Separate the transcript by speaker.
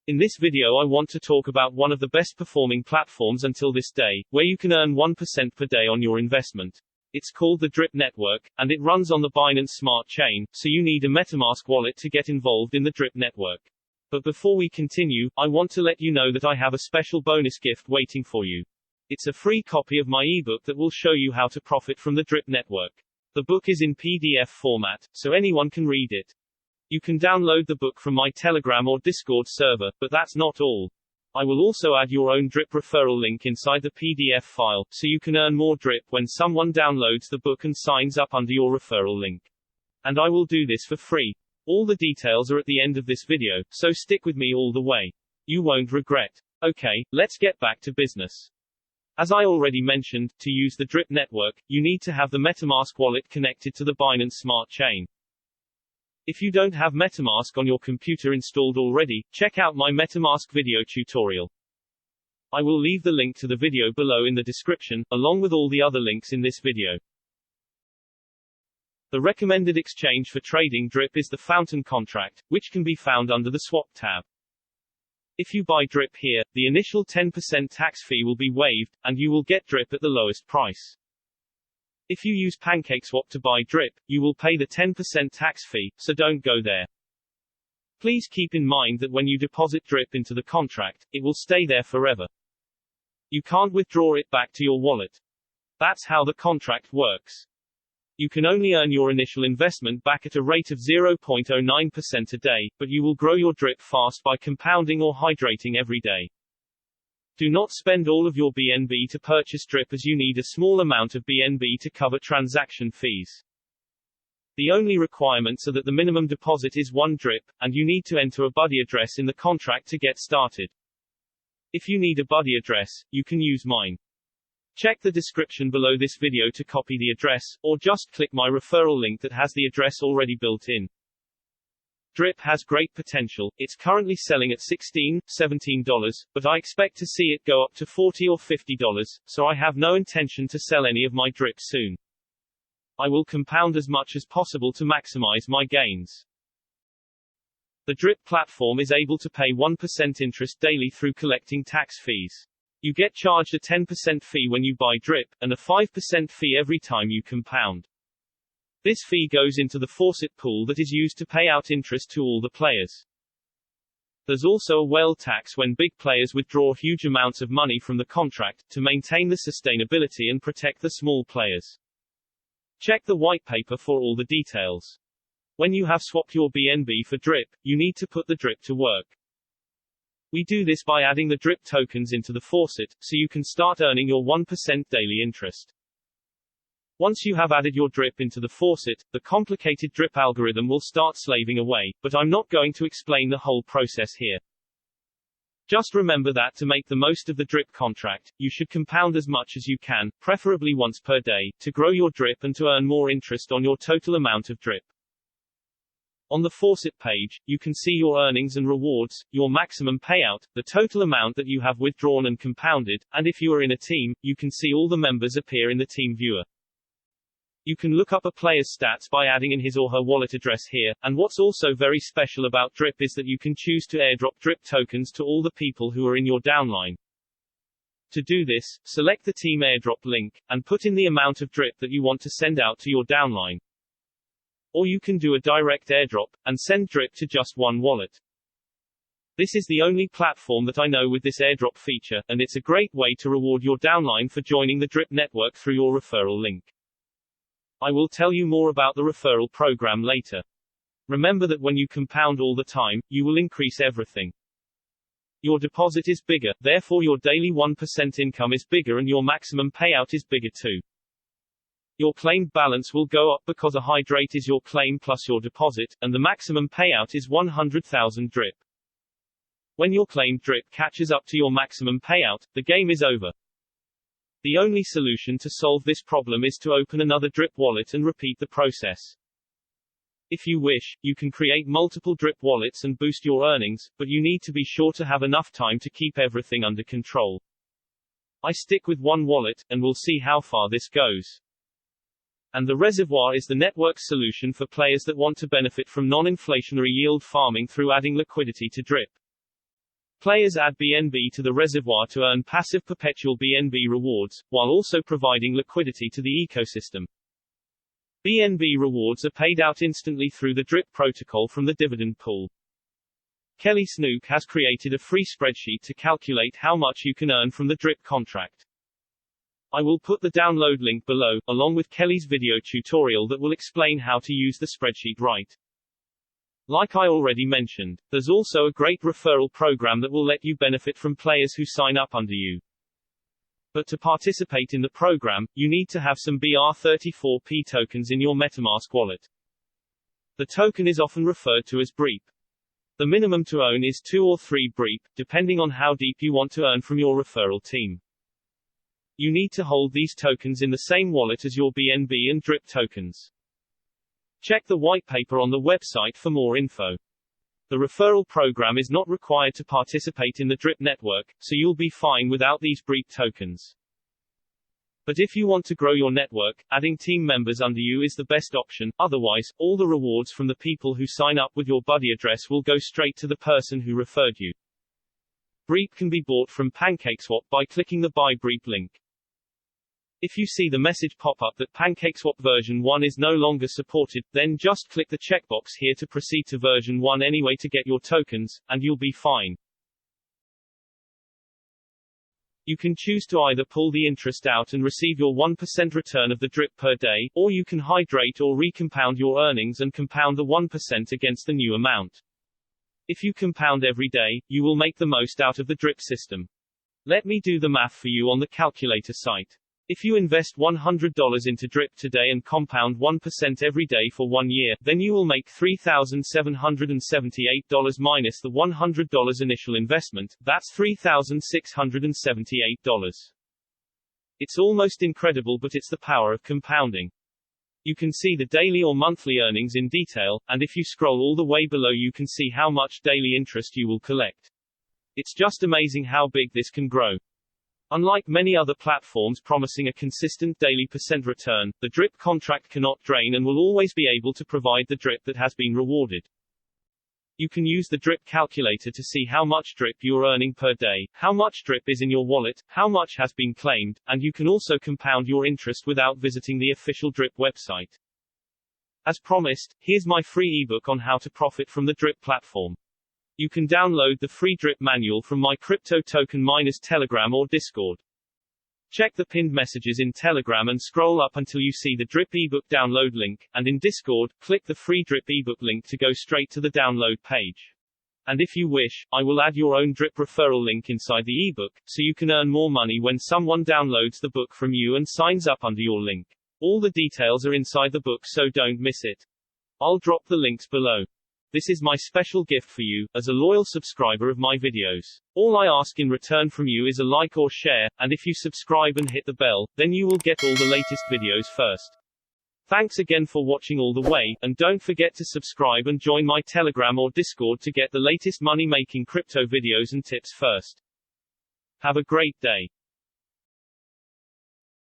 Speaker 1: In this video I want to talk about one of the best performing platforms until this day, where you can earn 1% per day on your investment. It's called the Drip network, and it runs on the Binance Smart Chain, so you need a Metamask wallet to get involved in the Drip network. But before we continue, I want to let you know that I have a special bonus gift waiting for you. It's a free copy of my ebook that will show you how to profit from the Drip network. The book is in PDF format, so anyone can read it. You can download the book from my Telegram or Discord server, but that's not all. I will also add your own Drip referral link inside the PDF file, so you can earn more Drip when someone downloads the book and signs up under your referral link. And I will do this for free. All the details are at the end of this video, so stick with me all the way. You won't regret. Okay, let's get back to business. As I already mentioned, to use the Drip network, you need to have the Metamask wallet connected to the Binance Smart Chain. If you don't have Metamask on your computer installed already, check out my Metamask video tutorial. I will leave the link to the video below in the description, along with all the other links in this video. The recommended exchange for trading Drip is the Fountain contract, which can be found under the Swap tab. If you buy Drip here, the initial 10% tax fee will be waived, and you will get Drip at the lowest price. If you use PancakeSwap to buy Drip, you will pay the 10% tax fee, so don't go there. Please keep in mind that when you deposit Drip into the contract, it will stay there forever. You can't withdraw it back to your wallet. That's how the contract works. You can only earn your initial investment back at a rate of 0.09% a day, but you will grow your Drip fast by compounding or hydrating every day. Do not spend all of your BNB to purchase Drip, as you need a small amount of BNB to cover transaction fees. The only requirements are that the minimum deposit is 1 Drip, and you need to enter a buddy address in the contract to get started. If you need a buddy address, you can use mine. Check the description below this video to copy the address, or just click my referral link that has the address already built in. Drip has great potential. It's currently selling at $16, $17, but I expect to see it go up to $40 or $50, so I have no intention to sell any of my Drip soon. I will compound as much as possible to maximize my gains. The Drip platform is able to pay 1% interest daily through collecting tax fees. You get charged a 10% fee when you buy Drip, and a 5% fee every time you compound. This fee goes into the faucet pool that is used to pay out interest to all the players. There's also a whale tax when big players withdraw huge amounts of money from the contract, to maintain the sustainability and protect the small players. Check the white paper for all the details. When you have swapped your BNB for Drip, you need to put the Drip to work. We do this by adding the Drip tokens into the faucet, so you can start earning your 1% daily interest. Once you have added your Drip into the faucet, the complicated Drip algorithm will start slaving away, but I'm not going to explain the whole process here. Just remember that to make the most of the Drip contract, you should compound as much as you can, preferably once per day, to grow your Drip and to earn more interest on your total amount of Drip. On the faucet page, you can see your earnings and rewards, your maximum payout, the total amount that you have withdrawn and compounded, and if you are in a team, you can see all the members appear in the team viewer. You can look up a player's stats by adding in his or her wallet address here, and what's also very special about Drip is that you can choose to airdrop Drip tokens to all the people who are in your downline. To do this, select the team airdrop link, and put in the amount of Drip that you want to send out to your downline. Or you can do a direct airdrop, and send Drip to just one wallet. This is the only platform that I know with this airdrop feature, and it's a great way to reward your downline for joining the Drip network through your referral link. I will tell you more about the referral program later. Remember that when you compound all the time, you will increase everything. Your deposit is bigger, therefore your daily 1% income is bigger and your maximum payout is bigger too. Your claimed balance will go up because a hydrate is your claim plus your deposit, and the maximum payout is 100,000 Drip. When your claimed Drip catches up to your maximum payout, the game is over. The only solution to solve this problem is to open another Drip wallet and repeat the process. If you wish, you can create multiple Drip wallets and boost your earnings, but you need to be sure to have enough time to keep everything under control. I stick with one wallet, and we'll see how far this goes. And the reservoir is the network's solution for players that want to benefit from non-inflationary yield farming through adding liquidity to Drip. Players add BNB to the reservoir to earn passive perpetual BNB rewards, while also providing liquidity to the ecosystem. BNB rewards are paid out instantly through the DRIP protocol from the dividend pool. Kelly Snook has created a free spreadsheet to calculate how much you can earn from the DRIP contract. I will put the download link below, along with Kelly's video tutorial that will explain how to use the spreadsheet right. Like I already mentioned, there's also a great referral program that will let you benefit from players who sign up under you. But to participate in the program, you need to have some BR34P tokens in your Metamask wallet. The token is often referred to as BREEP. The minimum to own is 2 or 3 BREEP, depending on how deep you want to earn from your referral team. You need to hold these tokens in the same wallet as your BNB and DRIP tokens. Check the white paper on the website for more info. The referral program is not required to participate in the DRIP network, so you'll be fine without these BREEP tokens. But if you want to grow your network, adding team members under you is the best option, otherwise, all the rewards from the people who sign up with your buddy address will go straight to the person who referred you. BREEP can be bought from PancakeSwap by clicking the Buy BREEP link. If you see the message pop up that PancakeSwap version 1 is no longer supported, then just click the checkbox here to proceed to version 1 anyway to get your tokens, and you'll be fine. You can choose to either pull the interest out and receive your 1% return of the DRIP per day, or you can hydrate or recompound your earnings and compound the 1% against the new amount. If you compound every day, you will make the most out of the DRIP system. Let me do the math for you on the calculator site. If you invest $100 into DRIP today and compound 1% every day for 1 year, then you will make $3,778 minus the $100 initial investment, that's $3,678. It's almost incredible, but it's the power of compounding. You can see the daily or monthly earnings in detail, and if you scroll all the way below you can see how much daily interest you will collect. It's just amazing how big this can grow. Unlike many other platforms promising a consistent daily % return, the DRIP contract cannot drain and will always be able to provide the DRIP that has been rewarded. You can use the DRIP calculator to see how much DRIP you're earning per day, how much DRIP is in your wallet, how much has been claimed, and you can also compound your interest without visiting the official DRIP website. As promised, here's my free ebook on how to profit from the DRIP platform. You can download the free DRIP manual from my crypto token miners Telegram or Discord. Check the pinned messages in Telegram and scroll up until you see the DRIP ebook download link, and in Discord, click the free DRIP ebook link to go straight to the download page. And if you wish, I will add your own DRIP referral link inside the ebook, so you can earn more money when someone downloads the book from you and signs up under your link. All the details are inside the book, so don't miss it. I'll drop the links below. This is my special gift for you, as a loyal subscriber of my videos. All I ask in return from you is a like or share, and if you subscribe and hit the bell, then you will get all the latest videos first. Thanks again for watching all the way, and don't forget to subscribe and join my Telegram or Discord to get the latest money-making crypto videos and tips first. Have a great day.